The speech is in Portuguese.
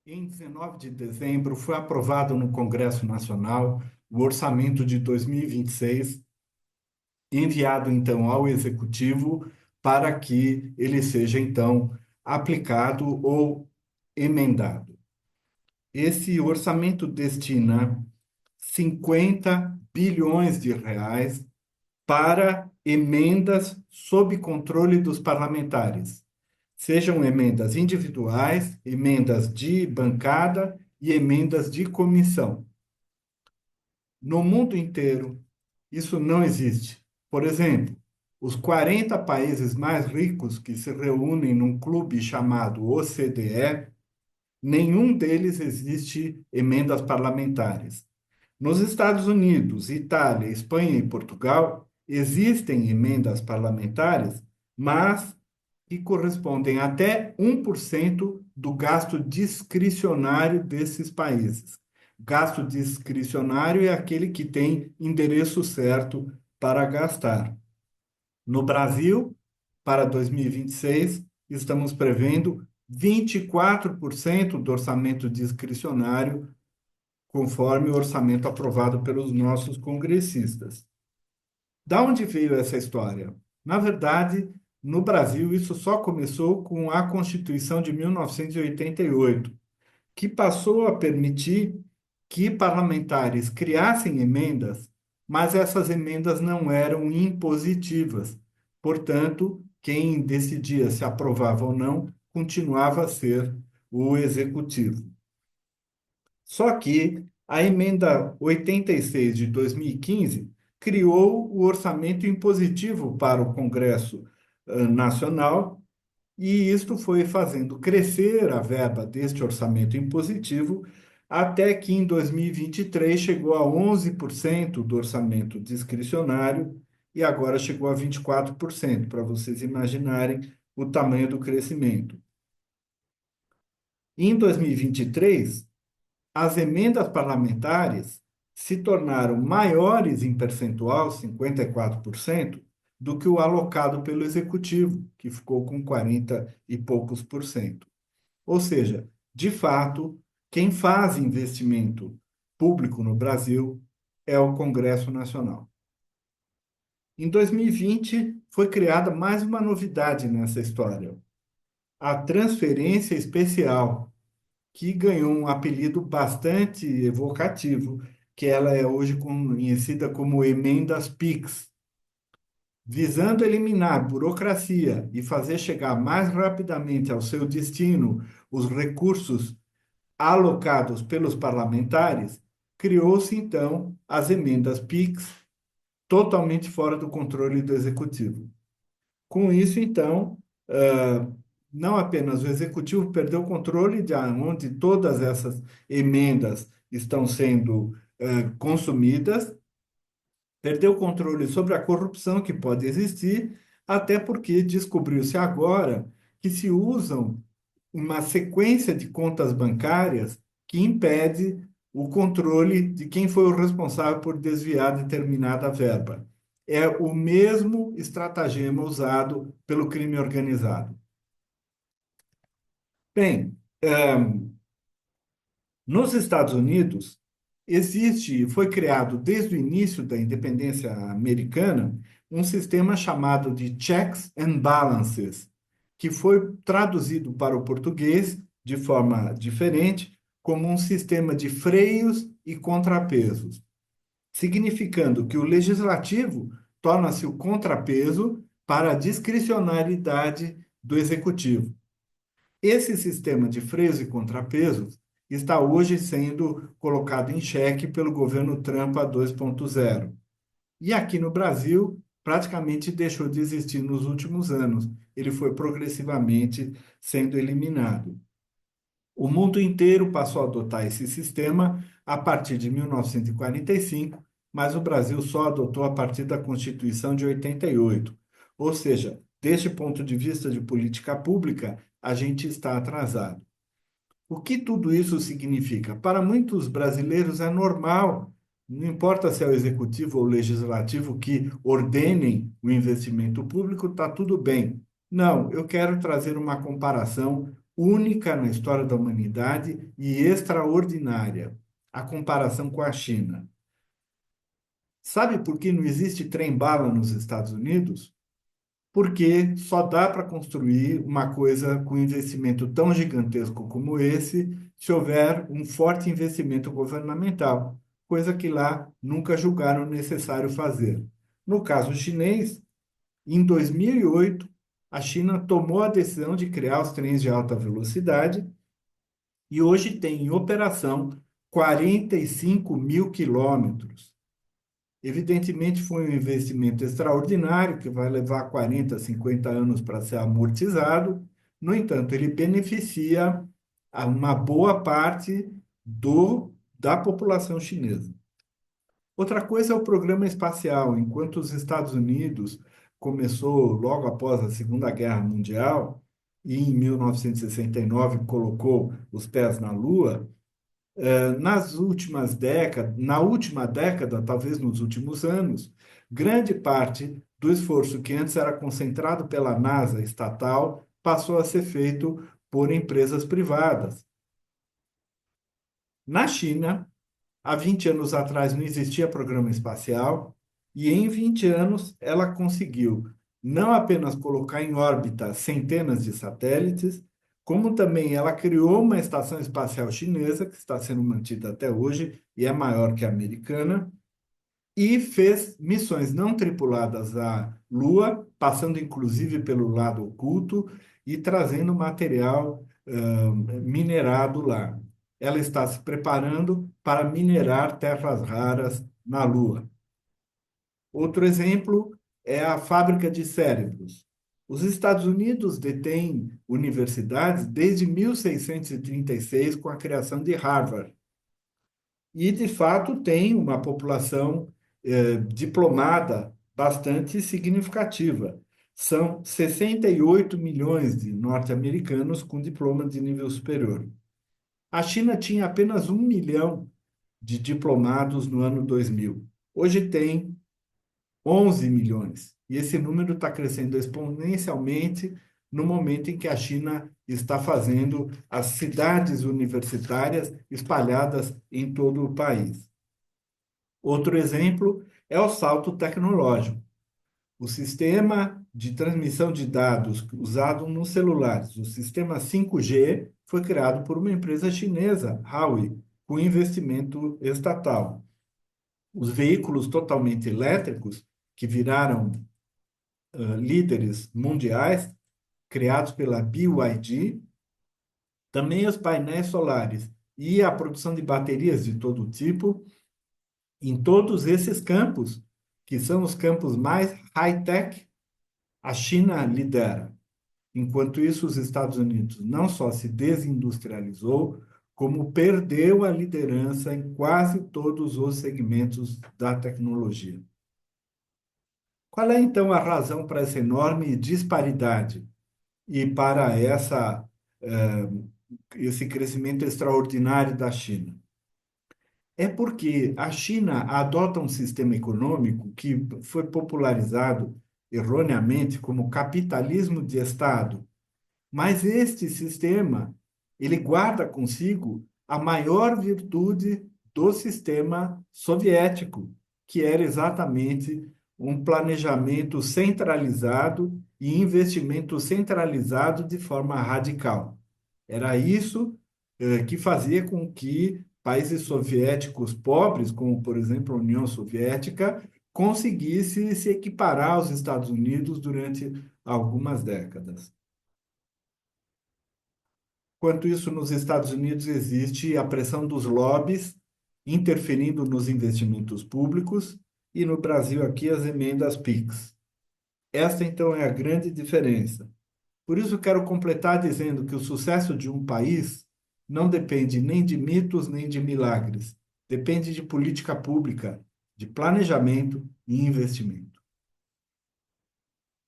Em 19 de dezembro, foi aprovado no Congresso Nacional o orçamento de 2026, enviado então ao Executivo para que ele seja então aplicado ou emendado. Esse orçamento destina 50 bilhões de reais para emendas sob controle dos parlamentares. Sejam emendas individuais, emendas de bancada e emendas de comissão. No mundo inteiro, isso não existe. Por exemplo, os 40 países mais ricos que se reúnem num clube chamado OCDE, nenhum deles existe emendas parlamentares. Nos Estados Unidos, Itália, Espanha e Portugal, existem emendas parlamentares, mas que correspondem até 1% do gasto discricionário desses países. Gasto discricionário é aquele que tem endereço certo para gastar. No Brasil, para 2026, estamos prevendo 24% do orçamento discricionário, conforme o orçamento aprovado pelos nossos congressistas. Da onde veio essa história? Na verdade, no Brasil, isso só começou com a Constituição de 1988, que passou a permitir que parlamentares criassem emendas, mas essas emendas não eram impositivas. Portanto, quem decidia se aprovava ou não continuava a ser o executivo. Só que a emenda 86 de 2015 criou o orçamento impositivo para o Congresso Nacional, e isto foi fazendo crescer a verba deste orçamento impositivo até que em 2023 chegou a 11% do orçamento discricionário e agora chegou a 24%, para vocês imaginarem o tamanho do crescimento. Em 2023, as emendas parlamentares se tornaram maiores em percentual, 54%, do que o alocado pelo executivo, que ficou com 40 e poucos por cento. Ou seja, de fato, quem faz investimento público no Brasil é o Congresso Nacional. Em 2020, foi criada mais uma novidade nessa história: a transferência especial, que ganhou um apelido bastante evocativo, que ela é hoje conhecida como emendas PIX, visando eliminar burocracia e fazer chegar mais rapidamente ao seu destino os recursos alocados pelos parlamentares. Criou-se então as emendas PIX, totalmente fora do controle do executivo. Com isso, então, não apenas o executivo perdeu o controle de onde todas essas emendas estão sendo consumidas, perdeu o controle sobre a corrupção que pode existir, até porque descobriu-se agora que se usam uma sequência de contas bancárias que impede o controle de quem foi o responsável por desviar determinada verba. É o mesmo estratagema usado pelo crime organizado. Bem, nos Estados Unidos, foi criado desde o início da independência americana um sistema chamado de checks and balances, que foi traduzido para o português de forma diferente como um sistema de freios e contrapesos, significando que o legislativo torna-se o contrapeso para a discricionariedade do executivo. Esse sistema de freios e contrapesos está hoje sendo colocado em xeque pelo governo Trump 2.0. E aqui no Brasil, praticamente deixou de existir nos últimos anos. Ele foi progressivamente sendo eliminado. O mundo inteiro passou a adotar esse sistema a partir de 1945, mas o Brasil só adotou a partir da Constituição de 88. Ou seja, deste ponto de vista de política pública, a gente está atrasado. O que tudo isso significa? Para muitos brasileiros é normal, não importa se é o executivo ou o legislativo que ordenem o investimento público, está tudo bem. Não, eu quero trazer uma comparação única na história da humanidade e extraordinária, a comparação com a China. Sabe por que não existe trem-bala nos Estados Unidos? Porque só dá para construir uma coisa com investimento tão gigantesco como esse se houver um forte investimento governamental, coisa que lá nunca julgaram necessário fazer. No caso chinês, em 2008, a China tomou a decisão de criar os trens de alta velocidade e hoje tem em operação 45 mil quilômetros. Evidentemente, foi um investimento extraordinário, que vai levar 40, 50 anos para ser amortizado. No entanto, ele beneficia a uma boa parte da população chinesa. Outra coisa é o programa espacial. Enquanto os Estados Unidos começou logo após a Segunda Guerra Mundial, e em 1969 colocou os pés na Lua, nas últimas décadas, na última década, talvez nos últimos anos, grande parte do esforço que antes era concentrado pela NASA estatal passou a ser feito por empresas privadas. Na China, há 20 anos atrás não existia programa espacial e em 20 anos ela conseguiu não apenas colocar em órbita centenas de satélites, como também ela criou uma estação espacial chinesa que está sendo mantida até hoje e é maior que a americana e fez missões não tripuladas à Lua, passando inclusive pelo lado oculto e trazendo material minerado lá. Ela está se preparando para minerar terras raras na Lua. Outro exemplo é a fábrica de cérebros. Os Estados Unidos detêm universidades desde 1636, com a criação de Harvard. E, de fato, tem uma população diplomada bastante significativa. São 68 milhões de norte-americanos com diploma de nível superior. A China tinha apenas 1 milhão de diplomados no ano 2000. Hoje tem 11 milhões. E esse número está crescendo exponencialmente no momento em que a China está fazendo as cidades universitárias espalhadas em todo o país. Outro exemplo é o salto tecnológico. O sistema de transmissão de dados usado nos celulares, o sistema 5G, foi criado por uma empresa chinesa, Huawei, com investimento estatal. Os veículos totalmente elétricos, que viraram líderes mundiais, criados pela BYD, também os painéis solares e a produção de baterias de todo tipo, em todos esses campos, que são os campos mais high-tech, a China lidera. Enquanto isso, os Estados Unidos não só se desindustrializou, como perdeu a liderança em quase todos os segmentos da tecnologia. Qual é, então, a razão para essa enorme disparidade e para esse crescimento extraordinário da China? É porque a China adota um sistema econômico que foi popularizado erroneamente como capitalismo de Estado, mas este sistema, ele guarda consigo a maior virtude do sistema soviético, que era exatamente um planejamento centralizado e investimento centralizado de forma radical. Era isso, que fazia com que países soviéticos pobres, como por exemplo a União Soviética, conseguisse se equiparar aos Estados Unidos durante algumas décadas. Enquanto isso, nos Estados Unidos existe a pressão dos lobbies interferindo nos investimentos públicos e no Brasil aqui as emendas PIX. Esta então é a grande diferença. Por isso quero completar dizendo que o sucesso de um país não depende nem de mitos nem de milagres. Depende de política pública, de planejamento e investimento.